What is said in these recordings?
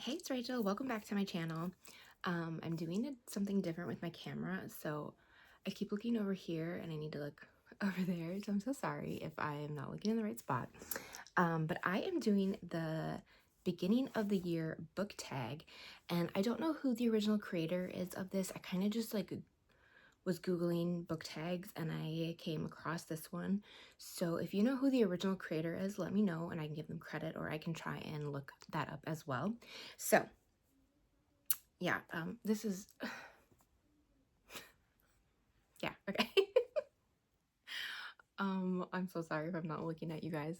Hey, it's Rachel. Welcome back to my channel. I'm doing something different with my camera, so I keep looking over here and I need to look over there, so I'm so sorry if I am not looking in the right spot. But I am doing the beginning of the year book tag, and I don't know who the original creator is of this. I kind of just was Googling book tags and I came across this one. So if you know who the original creator is, let me know and I can give them credit, or I can try and look that up as well. So yeah, this is, yeah, okay. I'm so sorry if I'm not looking at you guys.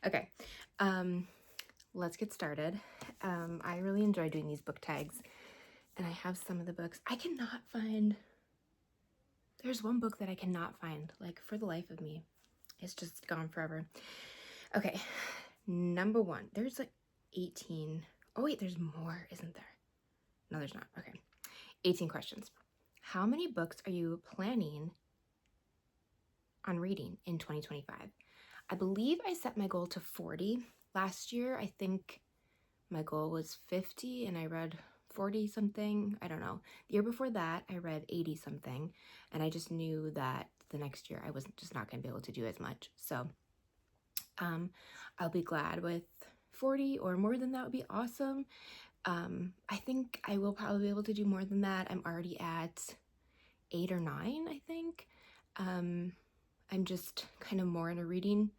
Okay, let's get started. I really enjoy doing these book tags, and I have some of the books. I cannot find, there's one book that I cannot find, like, for the life of me. It's just gone forever. Okay, number one, there's like 18. Oh wait, there's more, isn't there? No, there's not. Okay, 18 questions. How many books are you planning on reading in 2025? I believe I set my goal to 40. Last year, I think my goal was 50 and I read 40 something. I don't know. The year before that, I read 80 something, and I just knew that the next year I was just not going to be able to do as much. So I'll be glad with 40 or more than that would be awesome. I think I will probably be able to do more than that. I'm already at 8 or 9, I think. I'm just kind of more in the reading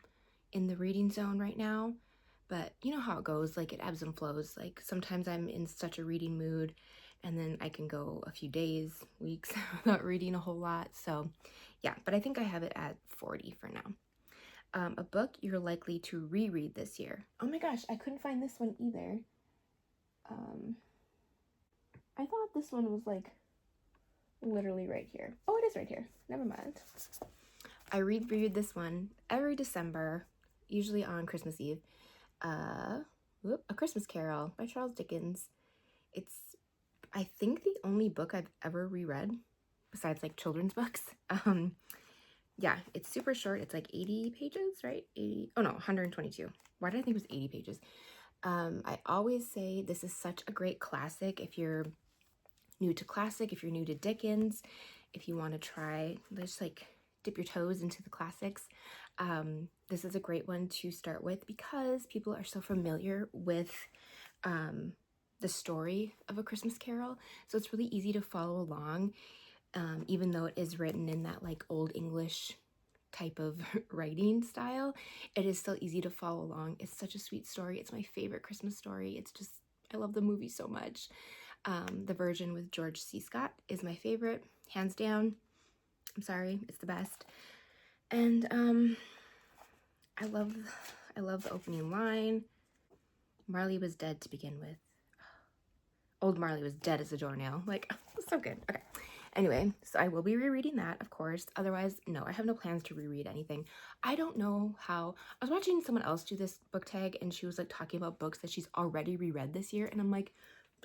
zone right now, but you know how it goes, like it ebbs and flows. Like sometimes I'm in such a reading mood and then I can go a few days, weeks without reading a whole lot. So yeah, but I think I have it at 40 for now. A book you're likely to reread this year. Oh my gosh, I couldn't find this one either. I thought this one was like literally right here. Oh, it is right here. Never mind. I reread this one every December, usually on Christmas Eve. A Christmas Carol by Charles Dickens. It's, I think, the only book I've ever reread besides like children's books. Yeah, it's super short. It's like 80 pages, right? 80, oh no, 122. Why did I think it was 80 pages? I always say this is such a great classic if you're new to classic, if you're new to Dickens, if you want to try, just like dip your toes into the classics. This is a great one to start with because people are so familiar with the story of A Christmas Carol. So it's really easy to follow along, even though it is written in that like Old English type of writing style. It is still easy to follow along. It's such a sweet story. It's my favorite Christmas story. It's just, I love the movie so much. The version with George C. Scott is my favorite, hands down. I'm sorry, it's the best. And I love the opening line. Marley was dead to begin with. Old Marley was dead as a doornail. Like, so good. Okay. Anyway, so I will be rereading that, of course. Otherwise, no, I have no plans to reread anything. I don't know how. I was watching someone else do this book tag, and she was like talking about books that she's already reread this year, and I'm like,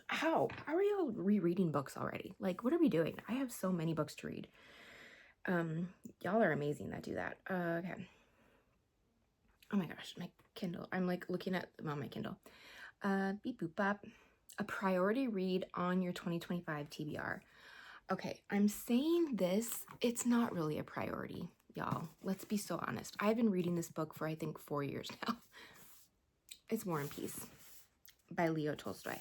how are we all rereading books already? Like, what are we doing? I have so many books to read. Y'all are amazing that do that. Okay. Oh my gosh, my Kindle. I'm like looking at on my Kindle. Beep boop bop. A priority read on your 2025 TBR. Okay, I'm saying this, it's not really a priority, y'all. Let's be so honest. I've been reading this book for I think 4 years now. It's War and Peace by Leo Tolstoy.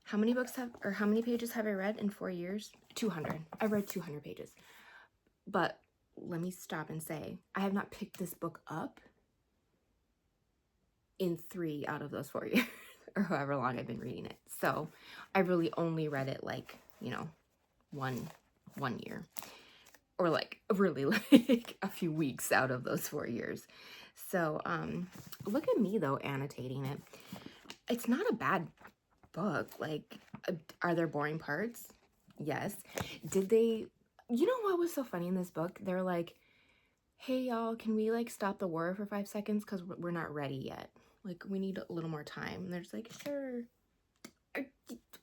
How many pages have I read in 4 years? 200. I've read 200 pages. But let me stop and say, I have not picked this book up in 3 out of those 4 years, or however long I've been reading it. So I really only read it like, you know, one year, or like really like a few weeks out of those 4 years. So look at me though, annotating it. It's not a bad book. Like, are there boring parts? Yes. Did they, you know what was so funny in this book? They're like, hey y'all, can we like stop the war for 5 seconds because we're not ready yet, like we need a little more time. And they're just like, sure.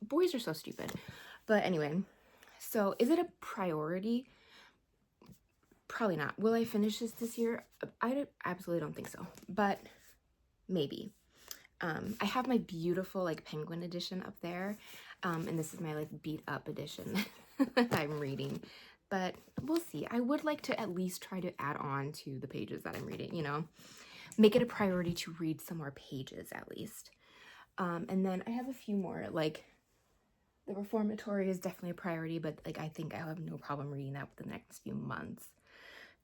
Boys are so stupid. But anyway, so is it a priority? Probably not. Will I finish this year? I absolutely don't think so, but maybe. I have my beautiful like penguin edition up there, and this is my like beat up edition that I'm reading. But we'll see. I would like to at least try to add on to the pages that I'm reading, you know, make it a priority to read some more pages at least. And then I have a few more, like the Reformatory is definitely a priority, but like I think I'll have no problem reading that within the next few months.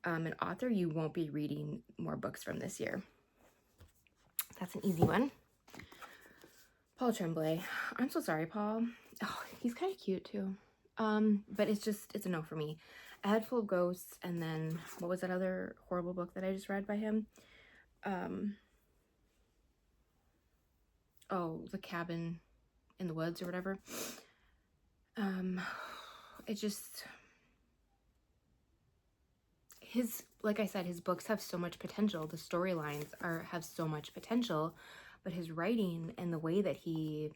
An author you won't be reading more books from this year. That's an easy one. Paul Tremblay. I'm so sorry, Paul. Oh, he's kind of cute too. But it's a no for me. A Head Full of Ghosts, and then what was that other horrible book that I just read by him? Oh, The Cabin in the Woods or whatever. It just, like I said, his books have so much potential. The storylines have so much potential, but his writing and the way that he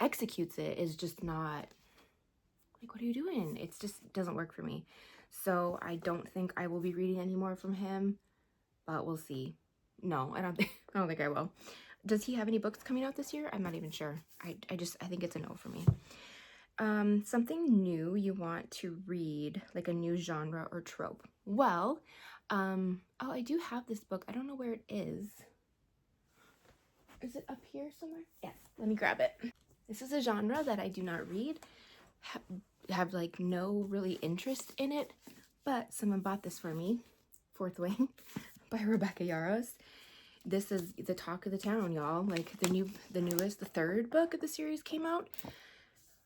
executes it is just not, like, what are you doing? It just doesn't work for me. So I don't think I will be reading any more from him, but we'll see. No, I don't think I will. Does he have any books coming out this year? I'm not even sure. I think it's a no for me. Something new you want to read, like a new genre or trope. Well, oh, I do have this book. I don't know where it is. Is it up here somewhere? Yes, let me grab it. This is a genre that I do not read, have like no really interest in it, but someone bought this for me, Fourth Wing by Rebecca Yarros. This is the talk of the town, y'all. Like the third book of the series came out.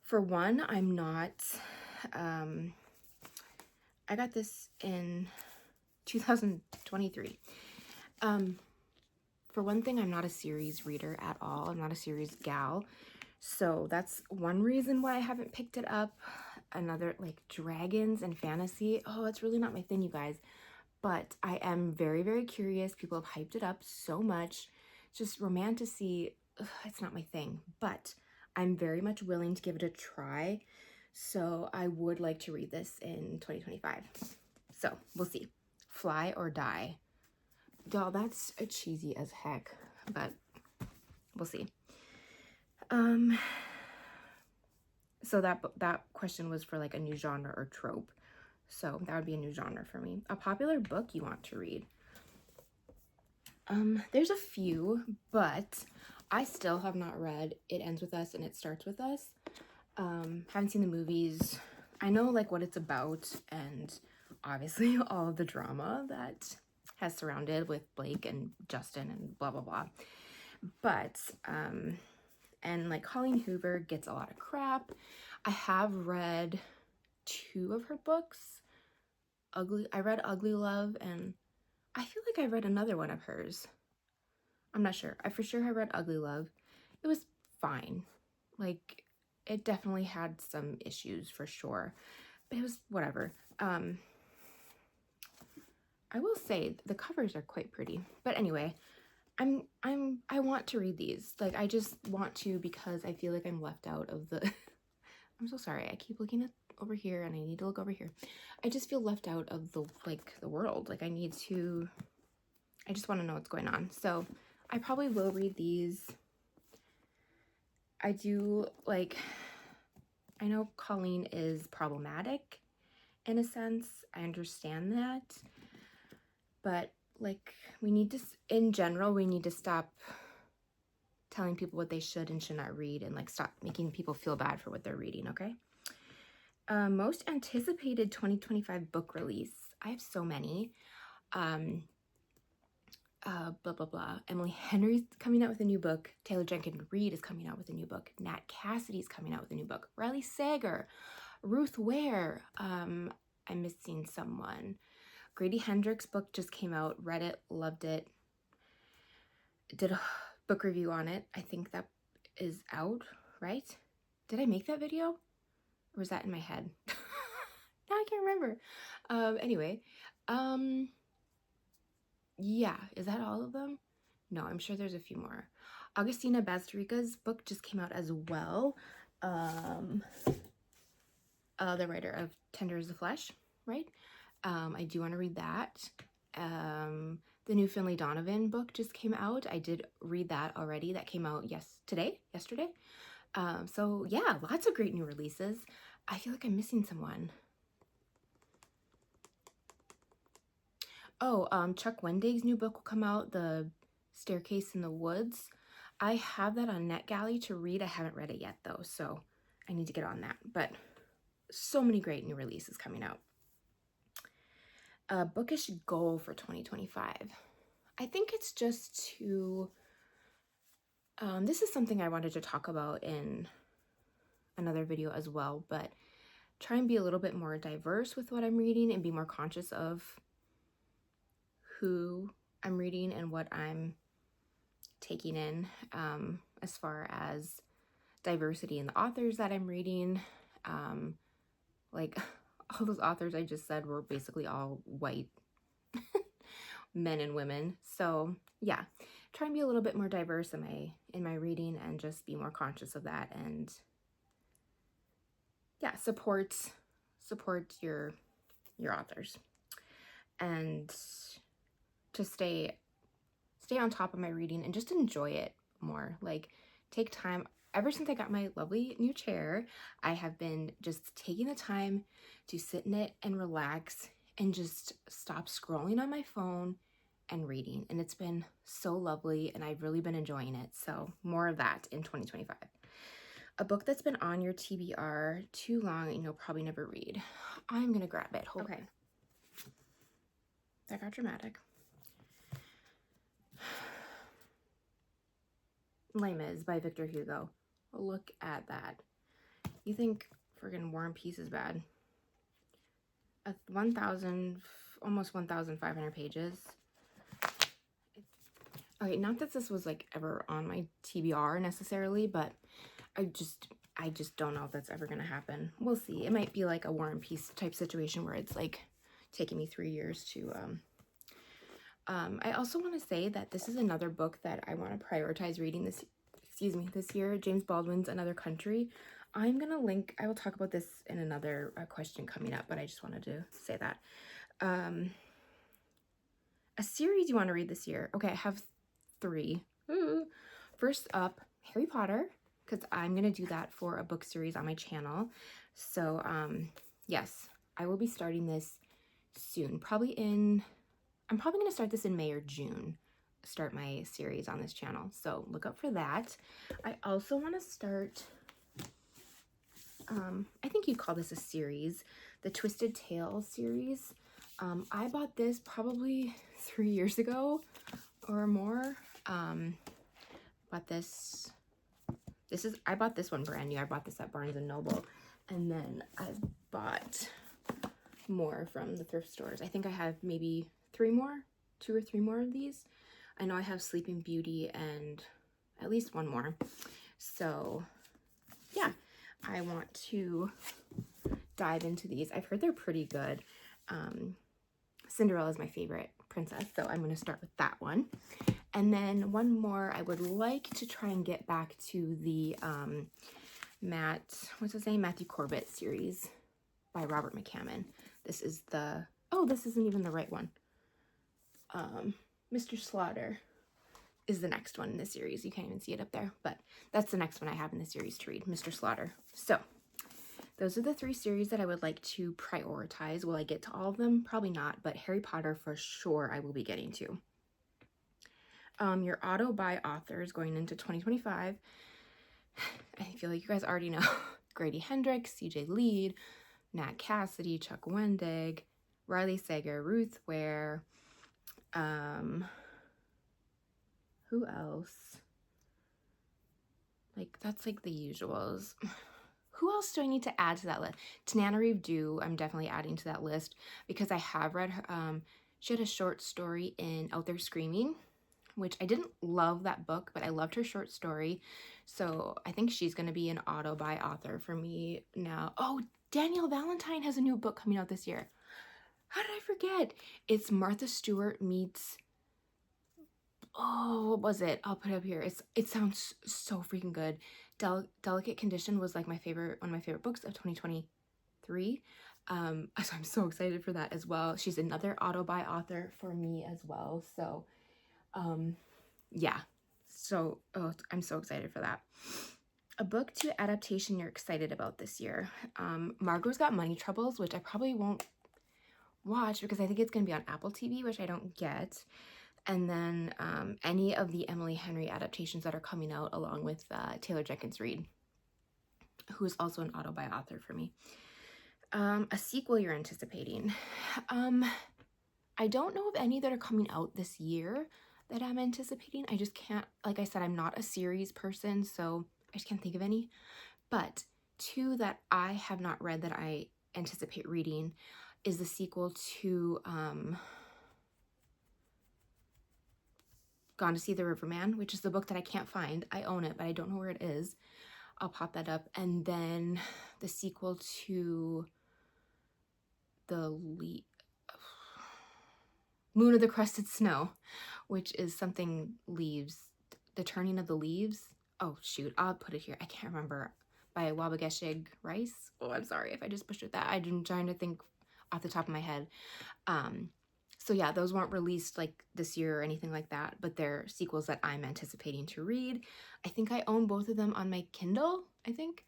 For one, I'm not, I got this in 2023. For one thing, I'm not a series reader at all. I'm not a series gal. So that's one reason why I haven't picked it up. Another, like, dragons and fantasy. Oh, it's really not my thing, you guys. But I am very, very curious. People have hyped it up so much. Just romantasy, it's not my thing. But I'm very much willing to give it a try. So I would like to read this in 2025. So we'll see. Fly or Die. Y'all, that's cheesy as heck, but we'll see. So that question was for like a new genre or trope. So that would be a new genre for me. A popular book you want to read. There's a few, but I still have not read It Ends With Us and It Starts With Us. Haven't seen the movies. I know like what it's about and obviously all of the drama that has surrounded with Blake and Justin and blah, blah, blah. But, and like Colleen Hoover gets a lot of crap. I have read 2 of her books. I read Ugly Love, and I feel like I read another one of hers. I'm not sure. I for sure have read Ugly Love. It was fine. Like, it definitely had some issues for sure, but it was whatever. I will say the covers are quite pretty, but anyway, I want to read these. Like, I just want to because I feel like I'm left out of the, I'm so sorry. I keep looking at over here and I need to look over here. I just feel left out of the, like, the world. Like, I just want to know what's going on. So I probably will read these. I do, like, I know Colleen is problematic in a sense. I understand that. But, like, in general, we need to stop telling people what they should and should not read and, like, stop making people feel bad for what they're reading, okay? Most anticipated 2025 book release. I have so many. Blah, blah, blah. Emily Henry's coming out with a new book. Taylor Jenkins Reid is coming out with a new book. Nat Cassidy's coming out with a new book. Riley Sager. Ruth Ware. I'm missing someone. Grady Hendrix' book just came out. Read it, loved it. Did a book review on it. I think that is out, right? Did I make that video? Or was that in my head? Now I can't remember. Anyway, yeah, is that all of them? No, I'm sure there's a few more. Augustina Bazterrica's book just came out as well. The writer of Tender as the Flesh, right? I do want to read that. The new Finley Donovan book just came out. I did read that already. That came out yesterday. So yeah, lots of great new releases. I feel like I'm missing someone. Oh, Chuck Wendig's new book will come out, The Staircase in the Woods. I have that on NetGalley to read. I haven't read it yet though, so I need to get on that. But so many great new releases coming out. A bookish goal for 2025. I think it's just to, this is something I wanted to talk about in another video as well, but try and be a little bit more diverse with what I'm reading and be more conscious of who I'm reading and what I'm taking in, as far as diversity in the authors that I'm reading. Like all those authors I just said were basically all white men and women. So yeah, try and be a little bit more diverse in my reading and just be more conscious of that, and yeah, support your authors, and to stay on top of my reading and just enjoy it more. Like, take time. Ever since I got my lovely new chair, I have been just taking the time to sit in it and relax and just stop scrolling on my phone and reading. And it's been so lovely, and I've really been enjoying it. So more of that in 2025. A book that's been on your TBR too long and you'll probably never read. I'm gonna grab it. Hold on. That got dramatic. Les Mis by Victor Hugo. Look at that. You think friggin' War and Peace is bad? 1,000, almost 1,500 pages. Okay, not that this was like ever on my TBR necessarily, but I just don't know if that's ever gonna happen. We'll see. It might be like a War and Peace type situation where it's like taking me 3 years to I also want to say that this is another book that I want to prioritize reading this year. James Baldwin's Another Country. I'm gonna link, I will talk about this in another question coming up, but I just wanted to say that. A series you want to read this year. Okay, I have 3. First up, Harry Potter, because I'm gonna do that for a book series on my channel. So yes, I will be starting this soon. I'm probably gonna start this in May or June, start my series on this channel. So look up for that. I also want to start, I think you'd call this a series, the Twisted Tale series. I bought this probably 3 years ago or more. Bought this. I bought this one brand new. I bought this at Barnes & Noble. And then I've bought more from the thrift stores. I think I have maybe 2 or 3 more of these. I know I have Sleeping Beauty and at least 1 more. So yeah, I want to dive into these. I've heard they're pretty good. Cinderella is my favorite princess, so I'm going to start with that one. And then 1 more, I would like to try and get back to the Matthew Corbett series by Robert McCammon. This is this isn't even the right one. Mr. Slaughter is the next one in the series. You can't even see it up there, but that's the next one I have in the series to read, Mr. Slaughter. So those are the 3 series that I would like to prioritize. Will I get to all of them? Probably not, but Harry Potter for sure I will be getting to. Your auto buy authors going into 2025. I feel like you guys already know. Grady Hendrix, CJ Lead, Nat Cassidy, Chuck Wendig, Riley Sager, Ruth Ware. Who else? Like, that's like the usuals. Who else do I need to add to that list? Tananarive Due, I'm definitely adding to that list because I have read her. She had a short story in Out There Screaming, which I didn't love that book, but I loved her short story. So I think she's going to be an auto buy author for me now. Oh, Danielle Valentine has a new book coming out this year. How did I forget? It's Martha Stewart meets, oh, what was it? I'll put it up here. It sounds so freaking good. Delicate Condition was like one of my favorite books of 2023. So I'm so excited for that as well. She's another auto-buy author for me as well. So, yeah. So, I'm so excited for that. A book to adaptation you're excited about this year. Margot's Got Money Troubles, which I probably won't watch because I think it's going to be on Apple TV, which I don't get. And then any of the Emily Henry adaptations that are coming out, along with Taylor Jenkins Reid, who is also an auto-buy author for me. A sequel you're anticipating. I don't know of any that are coming out this year that I'm anticipating. I just can't, like I said, I'm not a series person, so I just can't think of any. But two that I have not read that I anticipate reading is the sequel to Gone to See the Riverman, which is the book that I can't find. I own it, but I don't know where it is. I'll pop that up. And then the sequel to Moon of the Crusted Snow, which is something leaves, The Turning of the Leaves. Oh, shoot, I'll put it here. I can't remember. By Wabageshig Rice. Oh, I'm sorry if I just butchered that. I'm trying to think off the top of my head. So yeah, those weren't released like this year or anything like that, but they're sequels that I'm anticipating to read. I think I own both of them on my Kindle, I think.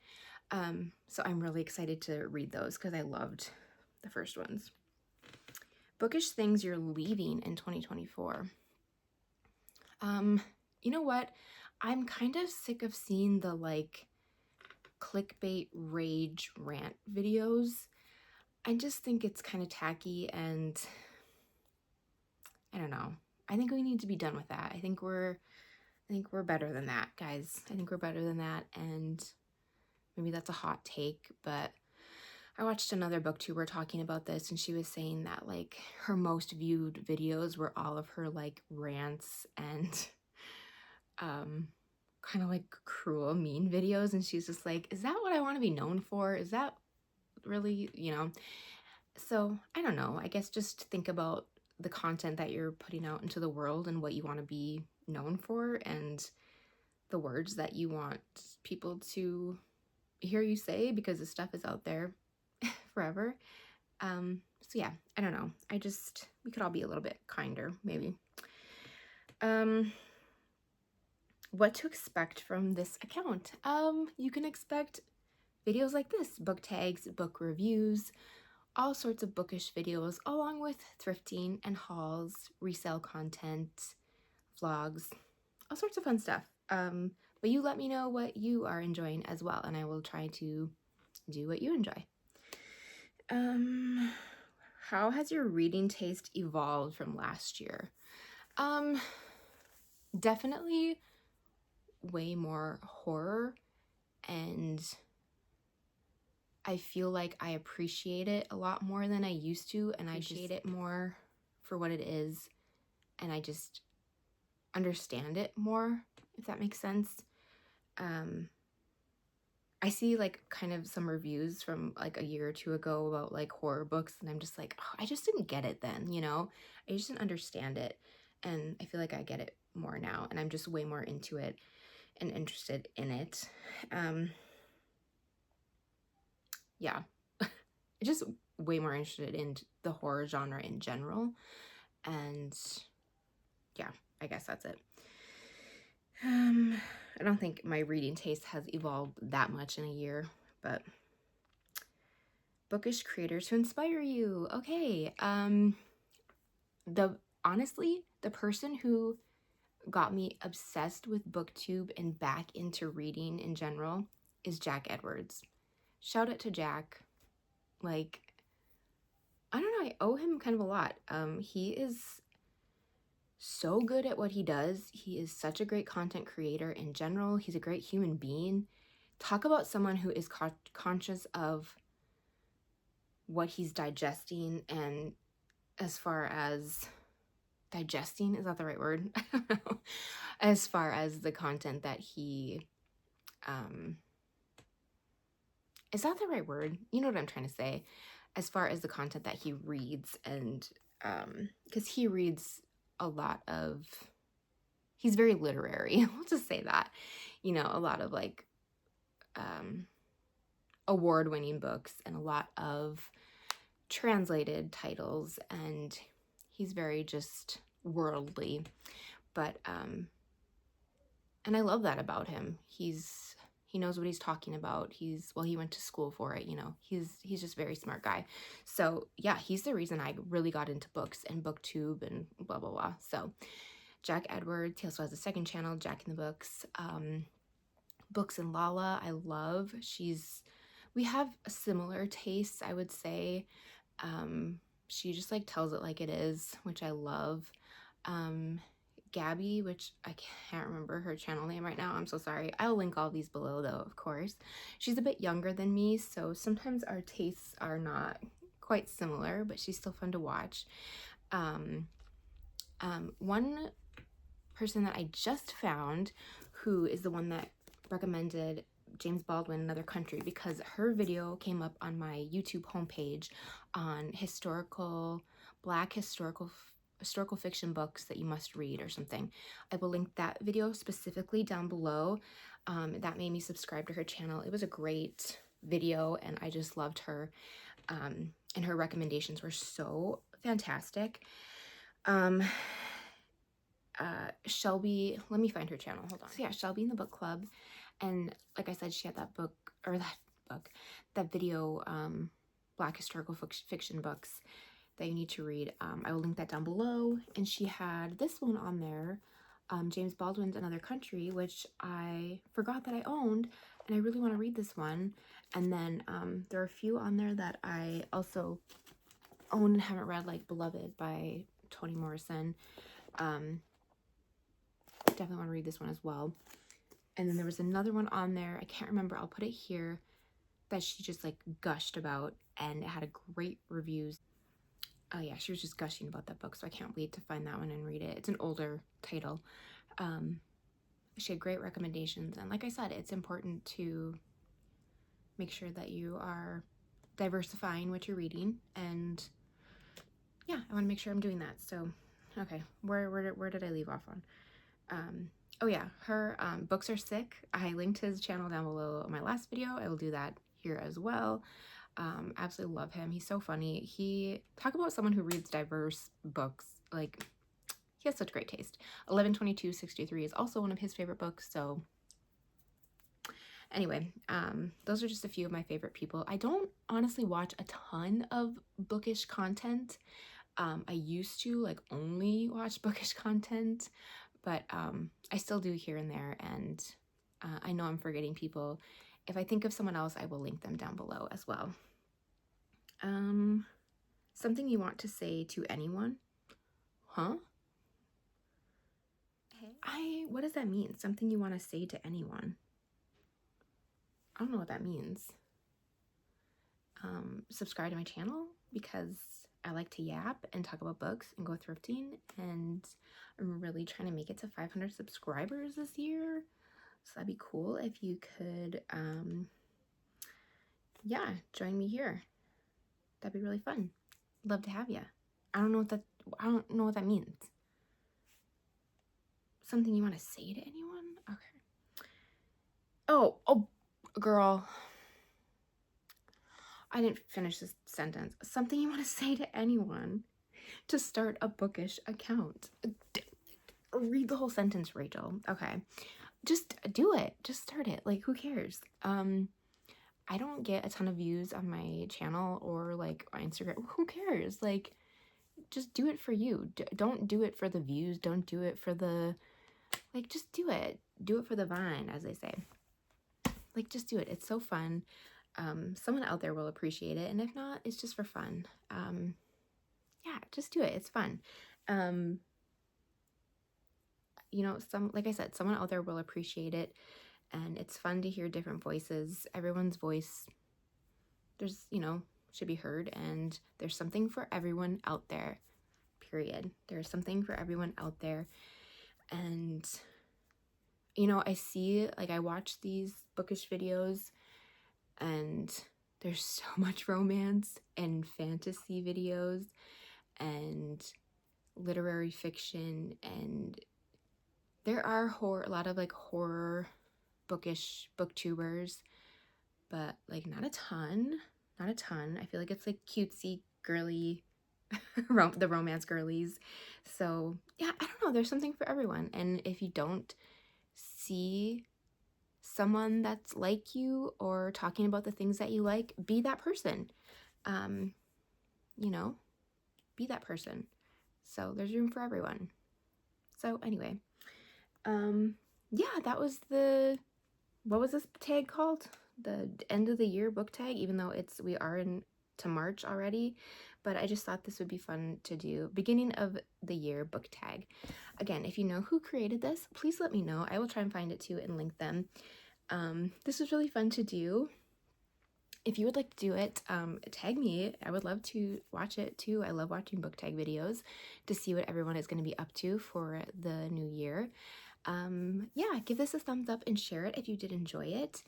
So I'm really excited to read those because I loved the first ones. Bookish things you're leaving in 2024. You know what? I'm kind of sick of seeing the like clickbait rage rant videos. I just think it's kind of tacky, and I don't know. I think we need to be done with that. I think we're better than that, guys. I think we're better than that, and maybe that's a hot take, but I watched another booktuber talking about this, and she was saying that like her most viewed videos were all of her like rants and kind of like cruel, mean videos, and she's just like, is that what I want to be known for? Is that really, you know? So I don't know. I guess just think about the content that you're putting out into the world and what you want to be known for and the words that you want people to hear you say, because the stuff is out there forever. So yeah, I don't know. We could all be a little bit kinder, maybe. What to expect from this account? You can expect videos like this, book tags, book reviews, all sorts of bookish videos, along with thrifting and hauls, resale content, vlogs, all sorts of fun stuff. But you let me know what you are enjoying as well, and I will try to do what you enjoy. How has your reading taste evolved from last year? Definitely way more horror, and I feel like I appreciate it a lot more than I used to, and I appreciate it more for what it is, and I just understand it more, if that makes sense. I see like kind of some reviews from like a year or two ago about like horror books, and I'm just like, oh, I just didn't get it then, you know? I just didn't understand it, and I feel like I get it more now, and I'm just way more into it and interested in it. Yeah, just way more interested in the horror genre in general, and yeah, I guess that's it. I don't think my reading taste has evolved that much in a year, but bookish creators who inspire you. Okay. Honestly, the person who got me obsessed with booktube and back into reading in general is Jack Edwards. Shout out to Jack. Like, I don't know, I owe him kind of a lot. He is so good at what he does. He is such a great content creator in general. He's a great human being. Talk about someone who is conscious of what he's digesting, and as far as digesting, is that the right word? I don't know. As far as the content that he, is that the right word? You know what I'm trying to say. As far as the content that he reads, and because he reads a lot of, he's very literary. We'll just say that, you know, a lot of like award-winning books and a lot of translated titles, and he's very just worldly, but and I love that about him. He knows what he's talking about. He went to school for it, you know. He's just a very smart guy. So yeah, he's the reason I really got into books and booktube and blah blah blah. So Jack Edwards, he also has a second channel, Jack in the Books. Books and Lala, I love. We have a similar tastes, I would say. She just like tells it like it is, which I love. Gabby, which I can't remember her channel name right now, I'm so sorry. I'll link all these below though, of course. She's a bit younger than me, so sometimes our tastes are not quite similar, but she's still fun to watch. One person that I just found, who is the one that recommended James Baldwin, Another Country, because her video came up on my YouTube homepage on Black historical fiction books that you must read or something. I will link that video specifically down below. That made me subscribe to her channel. It was a great video and I just loved her. And her recommendations were so fantastic. Shelby, let me find her channel, hold on. So yeah, Shelby in the Book Club, and like I said, she had that video, Black historical fiction books that you need to read. I will link that down below, and she had this one on there, James Baldwin's Another Country, which I forgot that I owned, and I really want to read this one. And then there are a few on there that I also own and haven't read, like Beloved by Toni Morrison. Definitely want to read this one as well. And then there was another one on there, I can't remember, I'll put it here, that she just like gushed about, and it had a great reviews. Oh yeah, she was just gushing about that book, so I can't wait to find that one and read it. It's an older title. She had great recommendations, and like I said, it's important to make sure that you are diversifying what you're reading, and yeah, I want to make sure I'm doing that. So okay, where did I leave off on? Oh yeah, her Books Are Sick. I linked his channel down below in my last video. I will do that here as well. Absolutely love him. He's so funny. Talk about someone who reads diverse books. Like, he has such great taste. 11/22/63 is also one of his favorite books. So anyway, those are just a few of my favorite people. I don't honestly watch a ton of bookish content. I used to like only watch bookish content, but I still do here and there, and I know I'm forgetting people. If I think of someone else, I will link them down below as well. Something you want to say to anyone? Huh? What does that mean? Something you want to say to anyone? I don't know what that means. Subscribe to my channel because I like to yap and talk about books and go thrifting, and I'm really trying to make it to 500 subscribers this year. So that'd be cool if you could, yeah, join me here. That'd be really fun. Love to have you. I don't know what that means. Something you want to say to anyone? Okay. Oh, girl. I didn't finish this sentence. Something you want to say to anyone to start a bookish account. Read the whole sentence, Rachel. Okay. Just do it. Just start it. Like, who cares? I don't get a ton of views on my channel or like on Instagram. Who cares? Like, just do it for you. Don't do it for the views. Don't do it for the, like, just do it. Do it for the vine, as they say. Like, just do it. It's so fun. Someone out there will appreciate it, and if not, it's just for fun. Yeah, just do it. It's fun. You know, like I said, someone out there will appreciate it, and it's fun to hear different voices. Everyone's voice, should be heard, and there's something for everyone out there, period. There's something for everyone out there, and, I watch these bookish videos, and there's so much romance and fantasy videos and literary fiction, and there are a lot of like horror bookish booktubers, but like not a ton. I feel like it's like cutesy girly, the romance girlies. So yeah, I don't know, there's something for everyone. And if you don't see someone that's like you or talking about the things that you like, be that person. You know, be that person. So there's room for everyone. So anyway, yeah, that was what was this tag called? The end of the year book tag, even though we are into March already, but I just thought this would be fun to do. Beginning of the year book tag. Again, if you know who created this, please let me know. I will try and find it too and link them. This was really fun to do. If you would like to do it, tag me. I would love to watch it too. I love watching book tag videos to see what everyone is going to be up to for the new year. Yeah, give this a thumbs up and share it if you did enjoy it.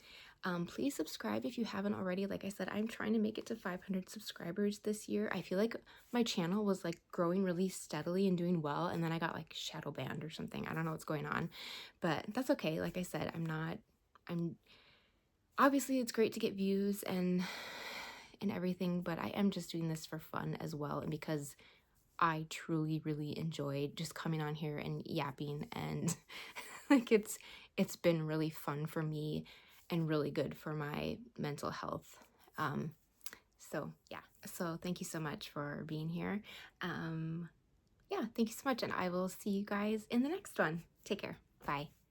Please subscribe if you haven't already. Like I said, I'm trying to make it to 500 subscribers this year. I feel like my channel was like growing really steadily and doing well, and then I got like shadow banned or something. I don't know what's going on, but that's okay. Like I said, I'm obviously it's great to get views and everything, but I am just doing this for fun as well, and because I truly really enjoyed just coming on here and yapping, and like it's been really fun for me and really good for my mental health. So yeah, so thank you so much for being here. Yeah, thank you so much, and I will see you guys in the next one. Take care. Bye.